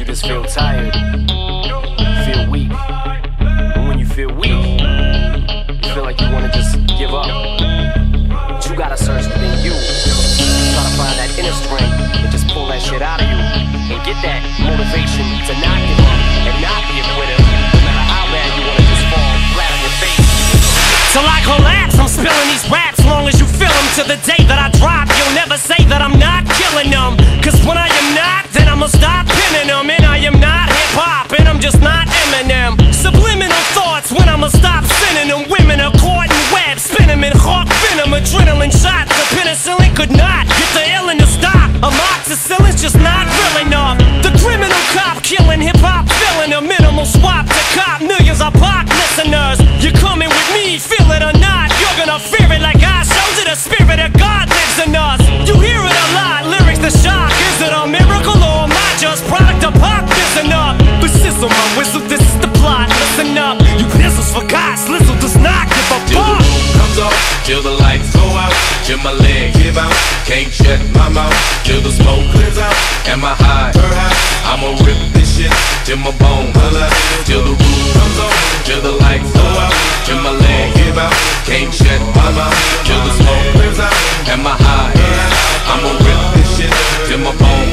you just feel tired, feel weak. And when you feel weak, you feel like you wanna just give up. But you gotta search within you. Try to find that inner strength and just pull that shit out of you. And get that motivation to not give up and not be a quitter. No matter how bad you wanna just fall flat on your face. Till I collapse, I'm spilling these raps. Long as you feel them, to the day that I drop, you'll never say that I'm not killing them. Cause when I am not, then I'ma stop pinning them. And I am not hip-hop, and I'm just not Eminem. Subliminal thoughts when I'ma stop sending them. Women are caught in web, spin them in hawk venom. Adrenaline shots, the penicillin could not get the illin to stop. Amoxicillin's just not real enough. The criminal cop killing hip-hop, filling a minimal swap to cop millions of pop listeners. You're coming with me, feel it or not, you're gonna fear it like I showed you. The spirit of God lives in us. You hear it a lot, lyrics the shock. Is it a miracle or am I just product of pop? Listen up, but sizzle my whistle, this is the plot. Listen up, you pistols forgot, Slizzle does not give a till fuck. the roof comes off, till the lights go out, till my leg give out, can't shut my mouth, till the smoke clears out, and my high, I'ma rip this shit till my bone, till the roof comes off, till the lights go out, till my leg give out, can't shut my mouth, till the smoke clears out, and my high, I'ma rip this shit till my bone.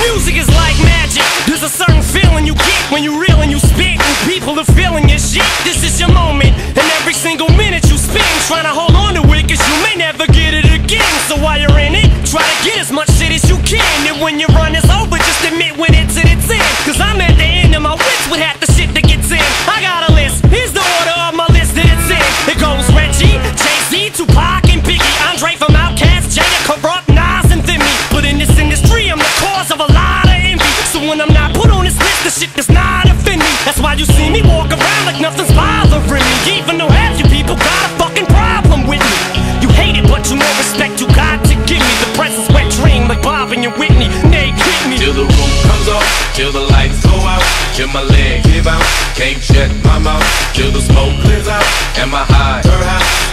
Music is like magic. There's a certain feeling you get when you reel and you spit, and people are feeling your shit. This is your moment, and every single minute you spend trying to hold on to it, cause you may never get it again. So while you're in it, try to get as much shit as you can. And when your run is over, just admit when it's in its end. Cause I'm at the end of my wits with half the shit that gets in. I got a list, here's the order of my list that it's in. It goes Reggie, Jay-Z, Tupac, and Biggie, Andre from Outkast, Jada, Corrupt, Nas, and Thimmy. But in this industry, I'm the cause of a lot of envy. So when I'm not put on this list, the shit does not offend me. That's why you see me walk around like nothing's bothering me. Even though half you people got a fucking problem with me. You hate it, but you know respect you got to give me. The presence wet dream like Bob and your Whitney. Nate, hit me. Till the roof comes off, till the lights go out, till my leg give out, can't shut my mouth, till the smoke clears out, and my high,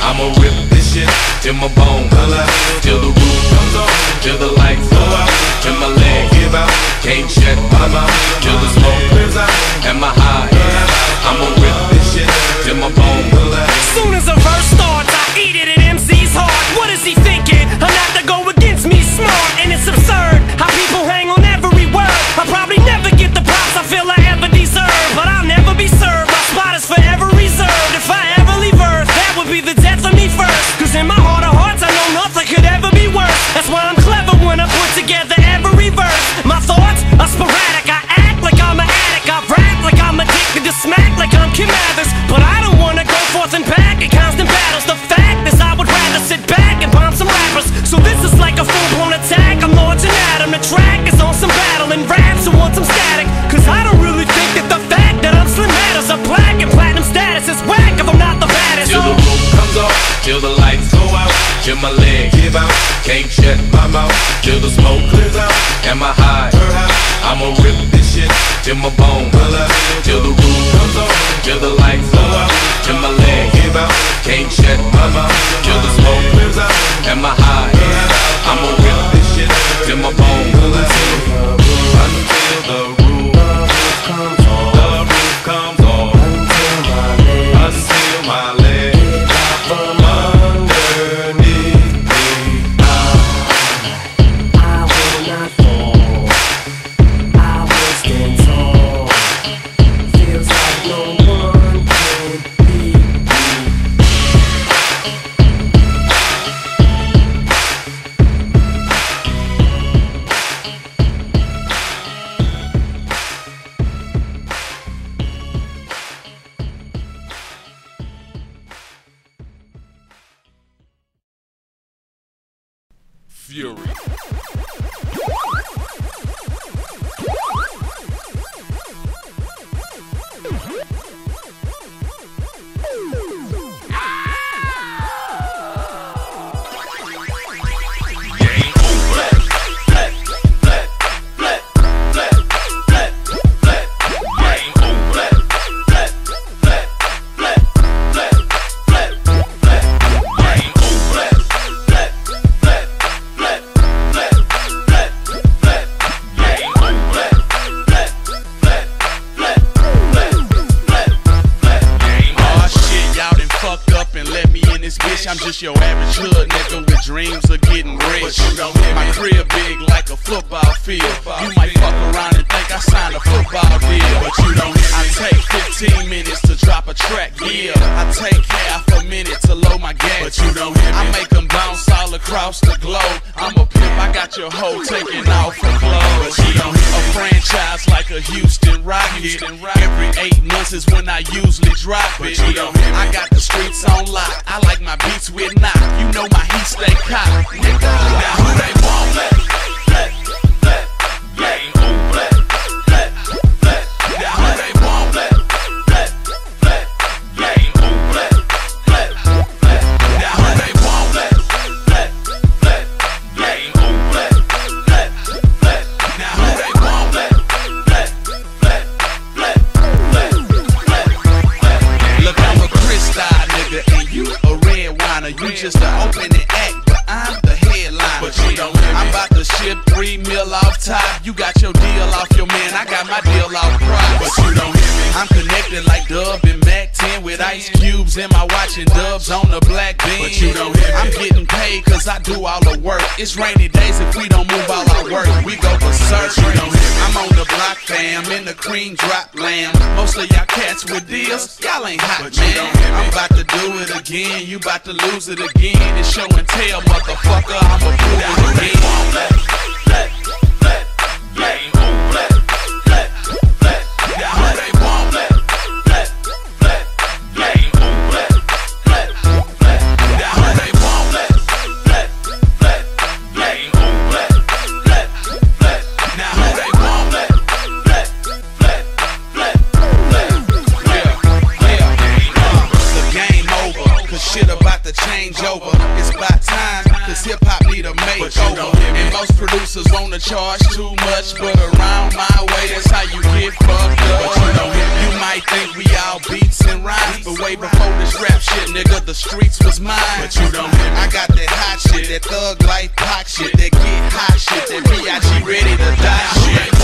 I'ma rip this shit till my bone, till the roof comes off, till the lights go out, till my leg give out, can't shut my mouth, till the smoke clears out, and my high, I'ma rip this shit till my bone. Soon as a verse starts, I eat it at MC's heart. What is he thinking? I'm not to go against me, smart, and it's absurd how people hang on every word. I'll probably never get the props I feel I ever deserve, but I'll never be served. My spot is forever reserved. If I ever leave Earth, that would be the death of me first. Cause in my heart of hearts, I know nothing could ever be worse. That's why I'm clever when I put together every verse. My thoughts are sporadic. I act like I'm an addict. I rap like I'm addicted to smack like I'm Kim Mathers. But I don't wanna go forth and back in constant battles. The fact is I would rather sit back and bomb some rappers. So this is like a full-blown attack. I'm launching at him. The track is on some battle and raps who want some static. Cause I don't really think that the fact that I'm slim matters. A black and platinum status is whack if I'm not the baddest. Till the roof comes off, till the lights go out, till my leg give out, can't shut my mouth, till the smoke clears out, and my high, I'ma rip this shit till my bone, till the roof comes off, till the lights go out, till my leg give out, can't shut my mouth, till the smoke clears out, and my high, I'ma rip this shit till my bone, until the roof comes off, the roof comes off, until my leg from underneath me. I will not fall, I will stand tall. Feels like no one can beat me. Fury. getting rich. But you don't hear me. My crib big like a football field. You might fuck around and think I signed a football deal. But you don't hear me. I take 15 minutes to drop a track, yeah. I take half a minute to load my gas. But you don't hear me. I make them bounce all across the globe. I'm a pimp, I got your hoe taking off her clothes. But you don't hear me. A franchise like a Houston Rocket. Every 8 months is when I usually drop it. But you don't hear me. I got the streets on lock. I like my beats with knock. You know my heat stay cocked, nigga. Now who they want? Black, black, black, black, oh black, black, black. Now who they want? Black, black, black, black, oh black, black, black. Now who they want? Black, black, black, black, oh black, black, black. Now who they want? Black, black, black, black, black, black, black. Look, I'm a crystal nigga and you a red winer. You just an opening act, but I'm the headline. But you don't hear me. I'm about to ship 3 mil off top. You got your deal off your man, I got my deal off prop. But you don't hear me. I'm connected like Dub and Mac 10 with ice cubes in my watch and dubs on the black bean. But you don't hear me. I'm getting paid cause I do all the work. It's rainy days if we don't move all our work. We go for search. I'm on the block fam, in the cream drop lamb. Most of y'all cats with deals, y'all ain't hot, man. I'm about to do it again, you about to lose it again. It's show and tell, motherfucker, I'ma prove it again. Black, black, black, black, oh black, black, black. Now who they want? Black, black, black, black, oh black, black, black. Now who they want? Black, black, black, black, oh black, black, black. Now who they want? Black, black, black, black, black. Yeah, the game over, cause shit about to change over. It's about time, cause hip hop need a makeover. And most producers wanna charge too much, but around my way, that's how you get fucked up. You might think we all beats and rhymes, but way before this rap shit, nigga, the streets was mine. But you don't hear me. I got that hot shit, that thug life pop shit, that get hot shit, that B.I.G. ready to die shit.